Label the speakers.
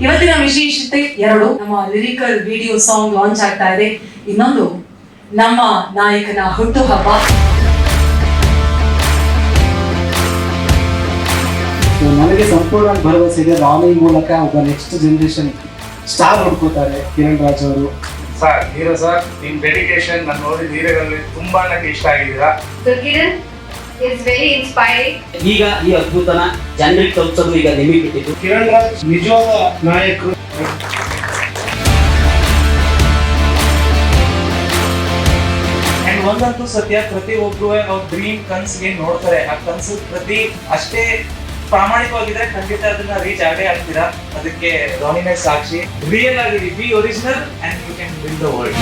Speaker 1: ಇವತ್ತಿನ ವಿಶೇಷತೆ 2 ನಮ್ಮ ಲಿರಿಕಲ್ ವಿಡಿಯೋ ಸಾಂಗ್ ಲಾಂಚ್ ಆಗ್ತಾ ಇದೆ. ಇನ್ನೊಂದು ನಮ್ಮ ನಾಯಕನ ಹುಟ್ಟುಹಬ್ಬ.
Speaker 2: ನನಗೆ ಸಂಪೂರ್ಣ ಭರವಸೆ ಇದೆ, ರಾನಿ ಮೂಲಕ ಒಬ್ಬ ನೆಕ್ಸ್ಟ್ ಜನರೇಷನ್ ಸ್ಟಾರ್ ಹುಡ್ಕೋತಾರೆ ಕಿರಣ್ ರಾಜ್ ಅವರು.
Speaker 3: ಸರ್ ಹೀರೋ ಸರ್, ನಿಮ್ ಡೆಡಿಕೇಶನ್ ನಾನು ನೋಡಿ ಹೀರೋಗಳಲ್ಲಿ ತುಂಬಾ ನನಗೆ ಇಷ್ಟ ಆಗಿದ್ದೀರಾ.
Speaker 4: Kiran is very inspiring.
Speaker 5: ಈಗ ಈ ಅದ್ಭುತನ ಜನರಿಗೆ ತಲುಪಿಸೋದು ಈಗ ನಿಮಗೆ ಬಿಟ್ಟಿದ್ದು.
Speaker 2: ಕಿರಣ್ ರಾಜ್ ನಿಜವಾದ ನಾಯಕರು.
Speaker 3: ಅಂಡ್ ಒಂದಂತೂ ಸತ್ಯ, ಪ್ರತಿಯೊಬ್ರು ಅವ್ರ ಡ್ರೀಮ್ ಕನ್ಸ್ಗೆ ನೋಡ್ತಾರೆ. ಆ ಕನ್ಸು ಪ್ರತಿ ಅಷ್ಟೇ ಪ್ರಾಮಾಣಿಕವಾಗಿದ್ರೆ ಖಂಡಿತ ಅದನ್ನ ರೀಚ್ ಆಗೇ ಆಗ್ತೀರಾ. ಅದಕ್ಕೆ ರಾನಿನೇ ಸಾಕ್ಷಿ. ರಿಯಲ್ ಆಗಿ be original and you can build the world.